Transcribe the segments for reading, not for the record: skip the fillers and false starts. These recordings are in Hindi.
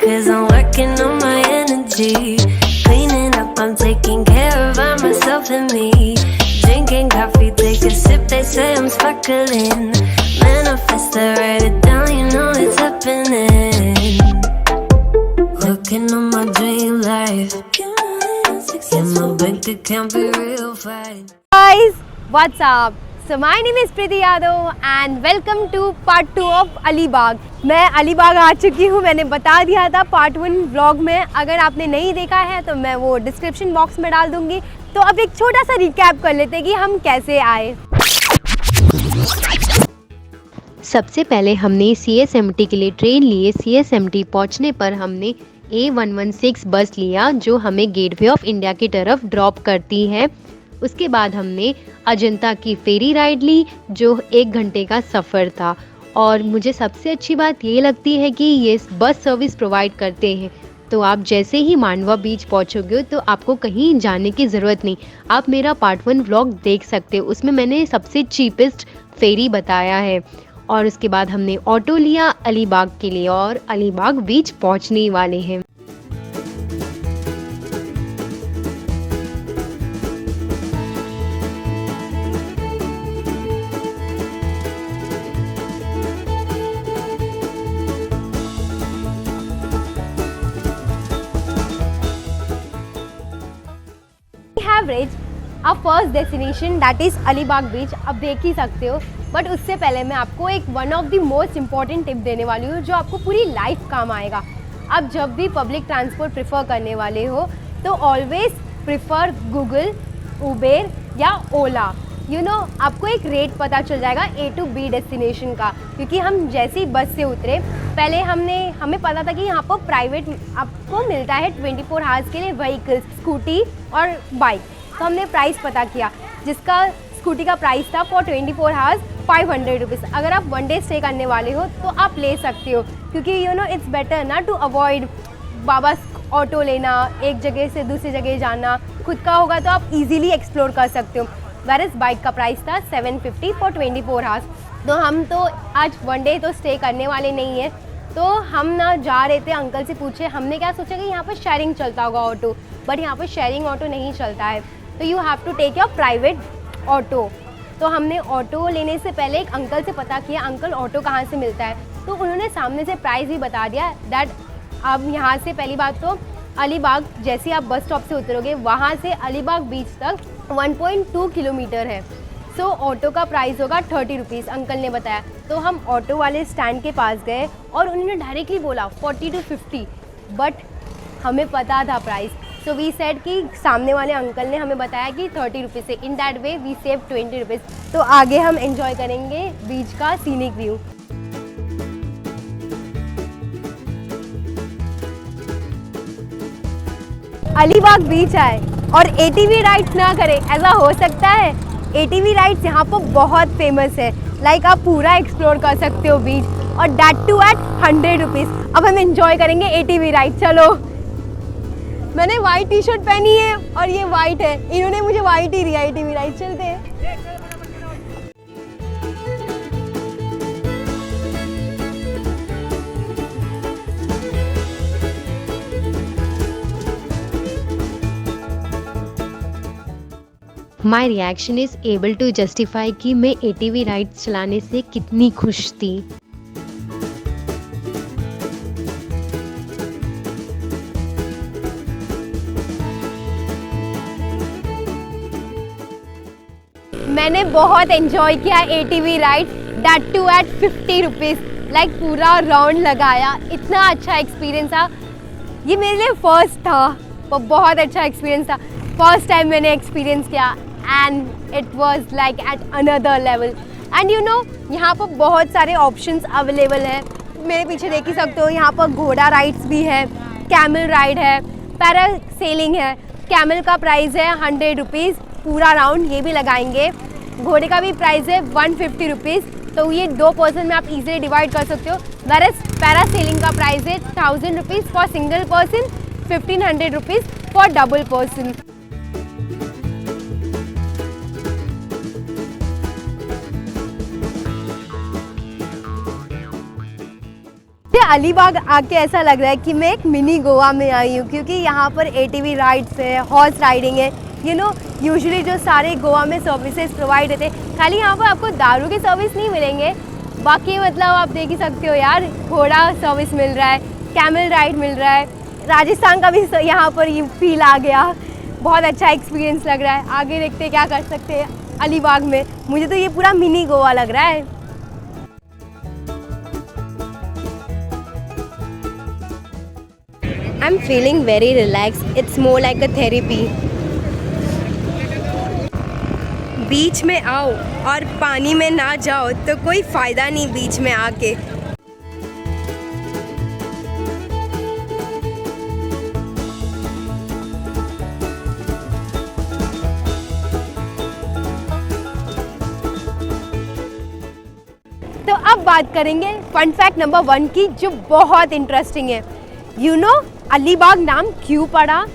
'cause I'm working on my energy. Cleaning up, I'm taking care of myself and me. Drinking coffee, take a sip, they say I'm sparkling. Manifest, I write it down, you know it's happening. Looking on my dream life. Yeah, my bank account be real fine. Guys, what's up? So my name is Preeti Yadav and welcome to part 2 of Alibag. मैं अलीबाग आ चुकी हूँ, मैंने बता दिया था पार्ट 1 व्लॉग में। अगर आपने नहीं देखा है तो मैं वो डिस्क्रिप्शन बॉक्स में डाल दूँगी। तो अब एक छोटा सा रिकैप कर लेते हैं कि हम कैसे आए। सबसे पहले हमने CSMT के लिए ट्रेन लिए। CSMT पहुंचने पर हमने A116 बस लिया जो हमें गेटवे ऑफ इंडिया की तरफ ड्रॉप करती है। उसके बाद हमने अजंता की फेरी राइड ली जो 1 घंटे का सफ़र था। और मुझे सबसे अच्छी बात ये लगती है कि ये बस सर्विस प्रोवाइड करते हैं। तो आप जैसे ही मांडवा बीच पहुंचोगे तो आपको कहीं जाने की ज़रूरत नहीं, आप मेरा पार्ट 1 व्लॉग देख सकते हो, उसमें मैंने सबसे चीपेस्ट फेरी बताया है। और उसके बाद हमने ऑटो लिया अलीबाग के लिए और अलीबाग बीच पहुंचने वाले हैं। our first destination that is Alibag बीच। अब देख ही सकते हो, बट उससे पहले मैं आपको एक one of the most important tip देने वाली हूँ जो आपको पूरी लाइफ काम आएगा। आप जब भी पब्लिक ट्रांसपोर्ट प्रेफर करने वाले हो तो ऑलवेज प्रेफर गूगल, उबेर या ओला। आपको एक रेट पता चल जाएगा A to B डेस्टिनेशन का, क्योंकि हम जैसे ही बस से उतरे पहले हमें पता था कि यहाँ पर प्राइवेट आपको मिलता है 24 आवर्स के लिए व्हीकल्स, स्कूटी और बाइक। तो हमने प्राइस पता किया, जिसका स्कूटी का प्राइस था फॉर 24 आवर्स 500 रुपीज़। अगर आप 1 डे स्टे करने वाले हो तो आप ले सकते हो, क्योंकि इट्स बेटर ना टू अवॉइड बाबा ऑटो लेना, एक जगह से दूसरी जगह जाना। खुद का होगा तो आप इजीली एक्सप्लोर कर सकते हो। वेरएज़ बाइक का प्राइस था 750 फॉर 24 आवर्स। तो हम तो आज 1 डे तो स्टे करने वाले नहीं हैं, तो हम ना जा रहे थे, अंकल से पूछे, हमने क्या सोचा कि यहाँ पर शेयरिंग चलता होगा ऑटो, बट यहाँ पर शेयरिंग ऑटो नहीं चलता है, तो you have to take your private auto. तो हमने ऑटो लेने से पहले एक अंकल से पता किया, अंकल ऑटो कहाँ से मिलता है, तो उन्होंने सामने से प्राइस भी बता दिया दैट अब यहाँ से पहली बात तो अलीबाग जैसे आप बस स्टॉप से उतरोगे वहाँ से अलीबाग बीच तक 1.2 किलोमीटर है। सो ऑटो का प्राइस होगा 30 रुपीज़, अंकल ने बताया। तो हम ऑटो वाले स्टैंड के पास गए और उन्होंने डायरेक्टली बोला 40 to 50, बट हमें पता था प्राइस। सो वी सेड कि सामने वाले अंकल ने हमें बताया कि 30 रुपीज़ से, in that way we save 20 rupees. तो आगे हम एंजॉय करेंगे बीच का सीनिक व्यू। अलीबाग बीच आए और ATV राइड्स ना करें, ऐसा हो सकता है? ATV राइड्स यहाँ पर बहुत फेमस है, लाइक आप पूरा एक्सप्लोर कर सकते हो बीच, और दैट टू एट 100 रुपीज़। अब हम एंजॉय करेंगे ATV राइड। चलो, मैंने वाइट टी शर्ट पहनी है और ये वाइट है, इन्होंने मुझे वाइट ही दिया। ATV राइड चलते हैं। My reaction is able to justify कि मैं ATV राइड चलाने से कितनी खुश थी। मैंने बहुत एंजॉय किया ATV ride, that too at 50 rupees. Like पूरा राउंड लगाया, इतना अच्छा एक्सपीरियंस था। ये मेरे लिए फर्स्ट था, वो बहुत अच्छा एक्सपीरियंस था। फर्स्ट टाइम मैंने एक्सपीरियंस किया and it was like at another level. And यहाँ पर बहुत सारे ऑप्शंस अवेलेबल हैं। मेरे पीछे देख ही सकते हो, यहाँ पर घोड़ा राइड्स भी है, कैमल राइड है, पैरासेलिंग है। कैमल का प्राइस है 100 रुपीज़ पूरा राउंड, ये भी लगाएंगे। घोड़े का भी प्राइस है 150 रुपीज़, तो ये 2 पर्सन में आप इजीली डिवाइड कर सकते हो। वेरएज़ पैरासेलिंग का प्राइस है 1000 rupees for single person, 1500 rupees for double person. Alibag आके ऐसा लग रहा है कि मैं एक मिनी गोवा में आई हूँ, क्योंकि यहाँ पर ATV राइड्स है, हॉर्स राइडिंग है। यूजुअली जो सारे गोवा में सर्विसेज प्रोवाइड होते हैं, खाली यहाँ पर आपको दारू की सर्विस नहीं मिलेंगे, बाकी मतलब आप देख ही सकते हो यार, घोड़ा सर्विस मिल रहा है, कैमल राइड मिल रहा है, राजस्थान का भी यहाँ पर ये फील आ गया। बहुत अच्छा एक्सपीरियंस लग रहा है। आगे देखते हैं क्या कर सकते हैं अलीबाग में। मुझे तो ये पूरा मिनी गोवा लग रहा है। I'm feeling very relaxed. It's more like a therapy. बीच में आओ और पानी में ना जाओ तो कोई फ़ायदा नहीं बीच में आके। तो अब बात करेंगे फन फैक्ट नंबर 1 की, जो बहुत इंटरेस्टिंग है। अलीबाग नाम क्यों पड़ा?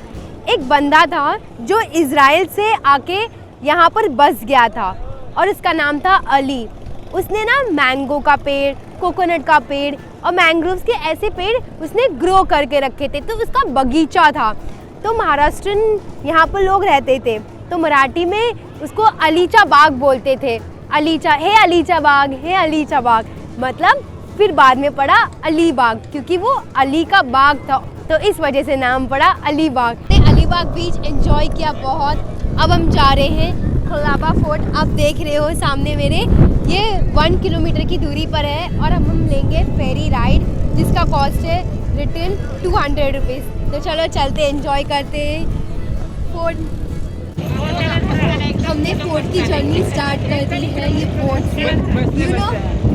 एक बंदा था जो इज़राइल से आके यहाँ पर बस गया था और उसका नाम था अली। उसने ना मैंगो का पेड़, कोकोनट का पेड़ और मैंग्रोव्स के ऐसे पेड़ उसने ग्रो करके रखे थे, तो उसका बगीचा था। तो महाराष्ट्रन यहाँ पर लोग रहते थे, तो मराठी में उसको अलीचा बाग बोलते थे। अलीचा, हे अलीचा बाग, हे अलीचा बाग, मतलब फिर बाद में पड़ा अलीबाग, क्योंकि वो अली का बाग था, तो इस वजह से नाम पड़ा अलीबाग। अलीबाग बीच एंजॉय किया बहुत। अब हम जा रहे हैं कोलाबा फोर्ट। आप देख रहे हो सामने मेरे, ये 1 किलोमीटर की दूरी पर है और हम लेंगे फेरी राइड, जिसका कॉस्ट है रिटर्न 200 रुपीज़। तो चलो चलते एंजॉय करते हैं फोर्ट। हमने फोर्ट की जर्नी स्टार्ट कर दी है। ये फोर्ट से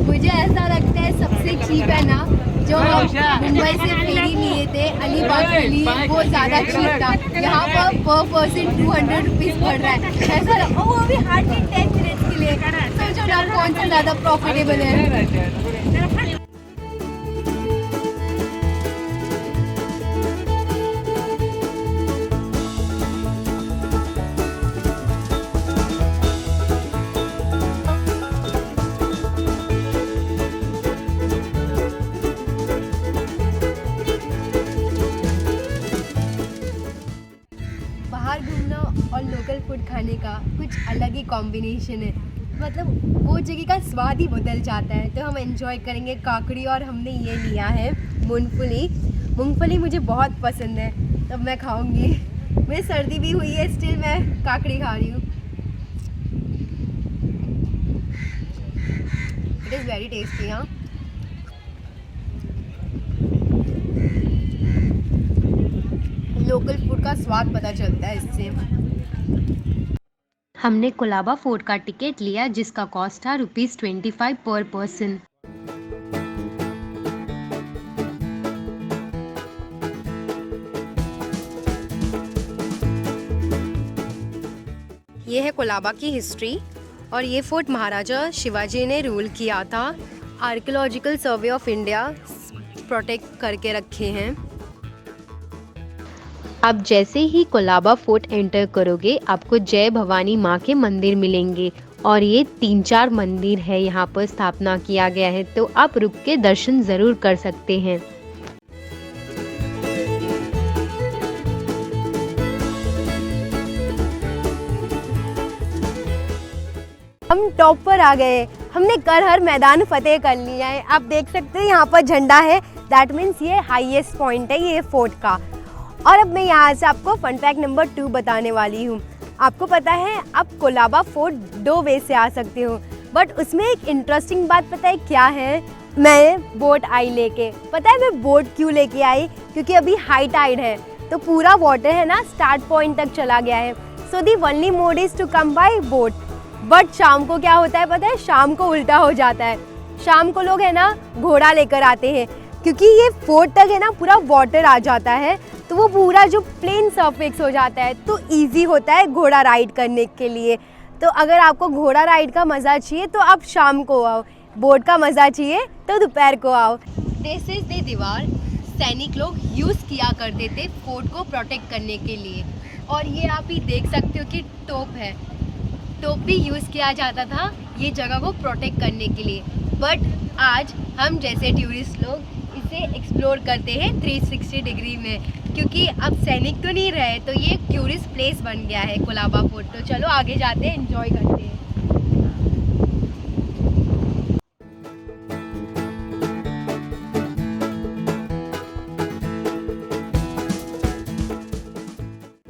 मुझे ऐसा लगता है सबसे चीप है ना, जो हम मुंबई से फेरी लिए थे अलीबाग के लिए, वो ज़्यादा चीप था। यहाँ पर पर्सन 200 रुपीज़ पड़ रहा है। ऐसा वो भी हार्डली 10 मिनट्स के लिए। सोचो ना कौन सा ज़्यादा प्रॉफिटेबल है। बाहर घूमना और लोकल फूड खाने का कुछ अलग ही कॉम्बिनेशन है, मतलब वो जगह का स्वाद ही बदल जाता है। तो हम एंजॉय करेंगे काकड़ी, और हमने ये लिया है मूंगफली। मूंगफली मुझे बहुत पसंद है, तब मैं खाऊंगी। मुझे सर्दी भी हुई है, स्टिल मैं काकड़ी खा रही हूँ। It is very tasty. हाँ, लोकल फूड का स्वाद पता चलता है इससे। हमने कोलाबा फोर्ट का टिकट लिया, जिसका कॉस्ट था ₹25 पर पर्सन। ये है कोलाबा की हिस्ट्री, और ये फोर्ट महाराजा शिवाजी ने रूल किया था। Archaeological survey of India protect करके रखे हैं। आप जैसे ही कोलाबा फोर्ट एंटर करोगे, आपको जय भवानी माँ के मंदिर मिलेंगे, और ये 3-4 मंदिर है यहाँ पर स्थापना किया गया है, तो आप रुक के दर्शन ज़रूर कर सकते हैं। हम टॉप पर आ गए। हमने हर मैदान फतेह कर लिया है। आप देख सकते हैं यहाँ पर झंडा है, दैट मीन्स ये हाईएस्ट पॉइंट है ये फोर्ट का। और अब मैं यहाँ से आपको फन फैक्ट नंबर 2 बताने वाली हूँ। आपको पता है आप कोलाबा फोर्ट 2 वे से आ सकते हो, बट उसमें एक इंटरेस्टिंग बात पता है क्या है? मैं बोट आई लेके, पता है मैं बोट क्यों लेके आई? क्योंकि अभी हाई टाइड है, तो पूरा वाटर है ना स्टार्ट पॉइंट तक चला गया है। So the only mode is to come by boat. But शाम को क्या होता है पता है? शाम को उल्टा हो जाता है। शाम को लोग है ना घोड़ा लेकर आते हैं, क्योंकि ये फोर्ट तक है ना पूरा वाटर आ जाता है, तो वो पूरा जो प्लेन सरफेस हो जाता है, तो इजी होता है घोड़ा राइड करने के लिए। तो अगर आपको घोड़ा राइड का मज़ा चाहिए तो आप शाम को आओ, बोट का मज़ा चाहिए तो दोपहर को आओ। दिस इज द दीवार सैनिक लोग यूज़ किया करते थे फोर्ट को प्रोटेक्ट करने के लिए। और ये आप ही देख सकते हो कि टोप है, टोप भी यूज़ किया जाता था ये जगह को प्रोटेक्ट करने के लिए। बट आज हम जैसे टूरिस्ट लोग इसे एक्सप्लोर करते हैं 360 डिग्री में, क्योंकि अब सैनिक तो नहीं रहे तो ये टूरिस्ट प्लेस बन गया है कोलाबा फोर्ट। तो चलो आगे जाते हैं, एंजॉय करते हैं।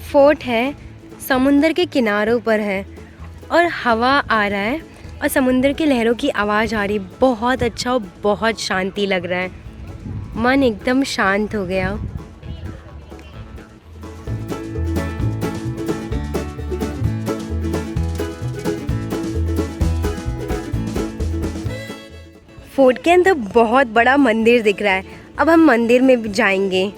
फोर्ट है, समुंदर के किनारों पर है और हवा आ रहा है और समुंदर की लहरों की आवाज़ आ रही। बहुत अच्छा और बहुत शांति लग रहा है, मन एकदम शांत हो गया। फोर्ट के अंदर बहुत बड़ा मंदिर दिख रहा है, अब हम मंदिर में भी जाएंगे।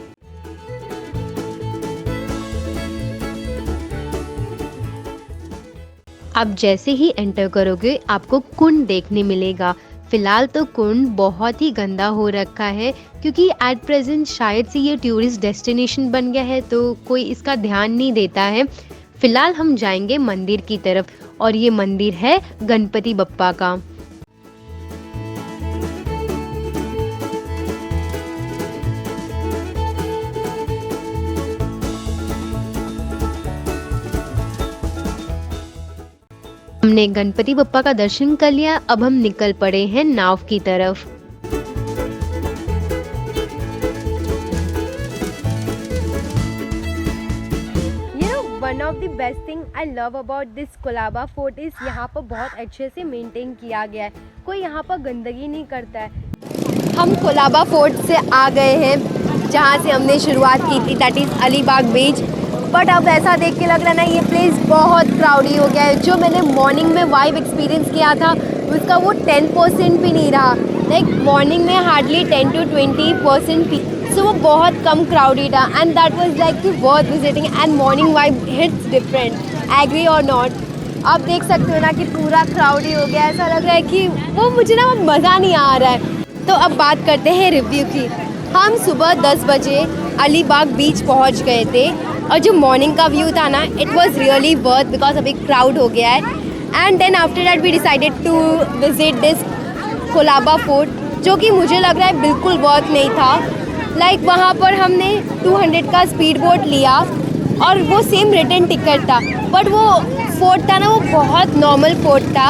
आप जैसे ही एंटर करोगे आपको कुंड देखने मिलेगा। फिलहाल तो कुंड बहुत ही गंदा हो रखा है, क्योंकि एट प्रेजेंट शायद से ये टूरिस्ट डेस्टिनेशन बन गया है तो कोई इसका ध्यान नहीं देता है। फिलहाल हम जाएंगे मंदिर की तरफ, और ये मंदिर है गणपति बप्पा का। हमने गणपति बप्पा का दर्शन कर लिया, अब हम निकल पड़े हैं नाव की तरफ। One of the best thing I love about this Colaba fort is यहाँ पर बहुत अच्छे से मेंटेन किया गया है, कोई यहाँ पर गंदगी नहीं करता है। हम कोलाबा फोर्ट से आ गए हैं जहाँ से हमने शुरुआत की थी, that is Alibag beach. But अब ऐसा देख के लग रहा है ना ये प्लेस बहुत क्राउडी हो गया है। जो मैंने मॉर्निंग में वाइब एक्सपीरियंस किया था उसका वो 10% भी नहीं रहा। लाइक मॉर्निंग में हार्डली 10 to 20%, सो वो बहुत कम क्राउडी था and that was like worth visiting and morning vibe hits different, agree और नॉट। आप देख सकते हो ना कि पूरा क्राउडी हो गया, ऐसा लग रहा है कि वो मुझे ना मज़ा नहीं आ रहा है। तो अब बात करते हैं रिव्यू की। हम सुबह 10 बजे अलीबाग बीच पहुंच गए थे और जो मॉर्निंग का व्यू था ना it was really worth, because अभी क्राउड हो गया है। And then after that we decided to visit this Colaba fort, जो कि मुझे लग रहा है बिल्कुल वर्थ नहीं था। लाइक वहाँ पर हमने 200 का स्पीड बोट लिया और वो सेम रिटर्न टिकट था, बट वो फोर्ट था ना वो बहुत नॉर्मल फोर्ट था,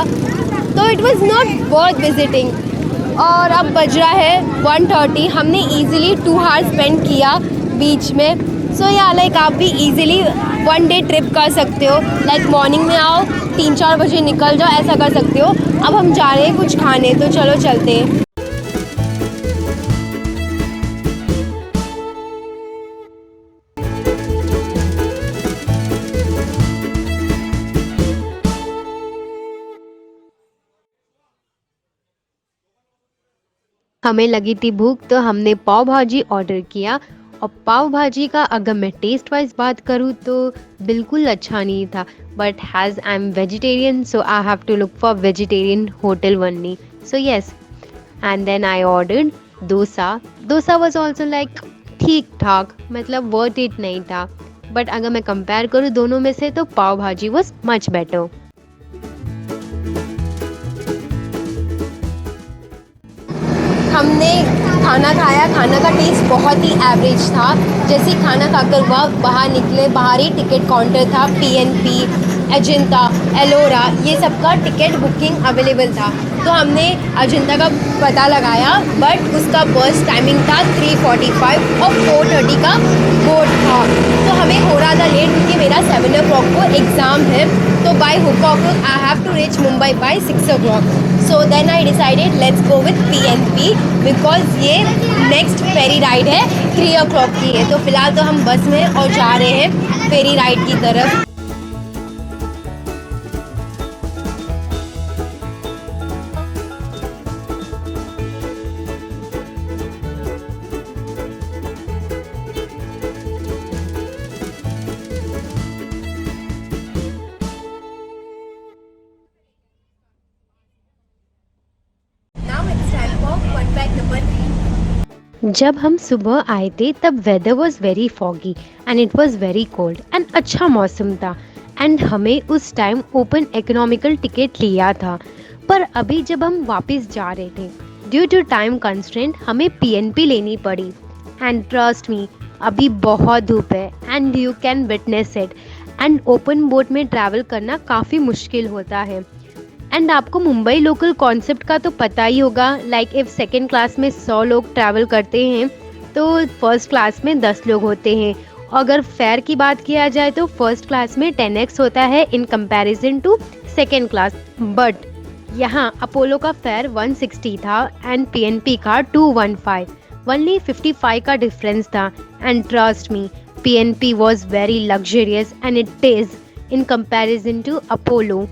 तो it was not worth visiting. और अब बज रहा है 1:30, हमने ईजिली 2 आवर्स स्पेंड किया बीच में। सो या लाइक आप भी ईजिली 1 डे ट्रिप कर सकते हो। लाइक मॉर्निंग में आओ, 3-4 बजे निकल जाओ, ऐसा कर सकते हो। अब हम जा रहे हैं कुछ खाने, तो चलो चलते हैं। हमें लगी थी भूख तो हमने पाव भाजी ऑर्डर किया, और पाव भाजी का अगर मैं टेस्ट वाइज बात करूँ तो बिल्कुल अच्छा नहीं था, but as I am vegetarian so I have to look for vegetarian hotel only, so yes. And then I ordered dosa. Dosa was also like ठीक ठाक, मतलब वर्थ इट नहीं था, बट अगर मैं कंपेयर करूँ दोनों में से तो पाव भाजी वाज मच बेटर। हमने खाना खाया, खाना का टेस्ट बहुत ही एवरेज था। जैसे ही खाना खाकर बाहर निकले, बाहर ही टिकट काउंटर था, PNP, अजंता, एलोरा, ये सब का टिकट बुकिंग अवेलेबल था। तो हमने अजंता का पता लगाया, बट उसका बस टाइमिंग था 3:45 और 4:30 का बोर्ड था, तो हमें हो रहा था लेट, क्योंकि मेरा 7 o'clock को एग्ज़ाम है। तो बाय हुक और crook I have to reach Mumbai by 6 o'clock। So then I decided let's go with PNP, because ये नेक्स्ट फेरी राइड है 3 o'clock की है। तो फिलहाल तो हम बस में और जा रहे हैं फेरी राइड की तरफ। जब हम सुबह आए थे तब weather was very foggy and it was very cold and अच्छा मौसम था, एंड हमें उस टाइम ओपन इकोनॉमिकल टिकट लिया था। पर अभी जब हम वापस जा रहे थे ड्यू टू टाइम कंस्ट्रेंट हमें PNP लेनी पड़ी। एंड ट्रस्ट मी, अभी बहुत धूप है and you can witness it. And open boat में ट्रैवल करना काफ़ी मुश्किल होता है। एंड आपको मुंबई लोकल कॉन्सेप्ट का तो पता ही होगा, लाइक इफ़ सेकेंड क्लास में 100 लोग ट्रैवल करते हैं तो फर्स्ट क्लास में 10 लोग होते हैं। अगर फेयर की बात किया जाए तो फर्स्ट क्लास में 10x होता है in comparison to second class. But यहाँ अपोलो का फेयर 160 था एंड PNP का 215, ओनली 55 का डिफरेंस था। And trust me, PNP was very luxurious and it is in comparison to Apollo.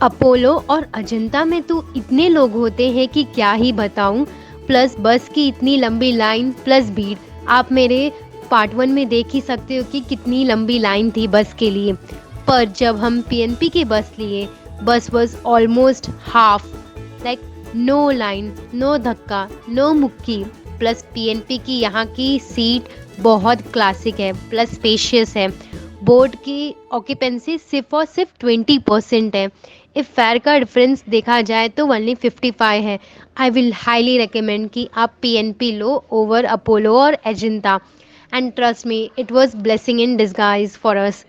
Apollo और अजंता में तो इतने लोग होते हैं कि क्या ही बताऊं, प्लस बस की इतनी लंबी लाइन प्लस भीड़। आप मेरे पार्ट 1 में देख ही सकते हो कि कितनी लंबी लाइन थी बस के लिए। पर जब हम PNP की बस लिए, bus was almost half, like no line, no धक्का, नो मुक्की। प्लस PNP की यहाँ की सीट बहुत क्लासिक है प्लस स्पेशियस है। बोर्ड की ऑक्यूपेंसी सिर्फ और सिर्फ 20% है। इफ़ फेयर का डिफरेंस देखा जाए तो ओनली 55 है। आई विल हाईली रिकमेंड कि आप PNP लो ओवर अपोलो और Ajanta. And trust me, it was blessing in disguise for us.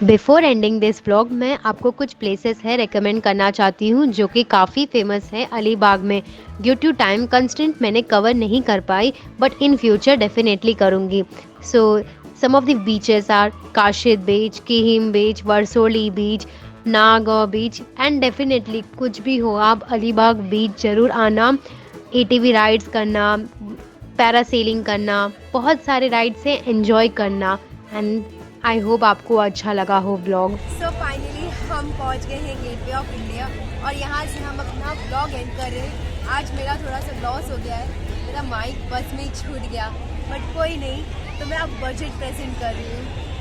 Before ending this vlog मैं आपको कुछ प्लेसेस है रेकमेंड करना चाहती हूँ जो कि काफ़ी फेमस है अलीबाग में। ड्यू टू टाइम कंस्टेंट मैंने कवर नहीं कर पाई, बट इन फ्यूचर डेफिनेटली करूँगी। So some of the beaches are Kashid beach, Kihim beach, Varsoli beach, Nagaur beach. And definitely कुछ भी हो, आप अलीबाग बीच ज़रूर आना। ATV राइड्स करना, पैरासेलिंग करना, बहुत सारे राइड्स हैं, एंजॉय करना। एंड आई होप आपको अच्छा लगा हो ब्लॉग। सो फाइनली हम पहुंच गए हैं गेटवे ऑफ इंडिया और यहाँ से हम अपना ब्लॉग एंड कर रहे हैं। आज मेरा थोड़ा सा लॉस हो गया है, मेरा माइक बस में ही छूट गया, बट कोई नहीं, तो मैं अब बजट प्रेजेंट कर रही हूँ।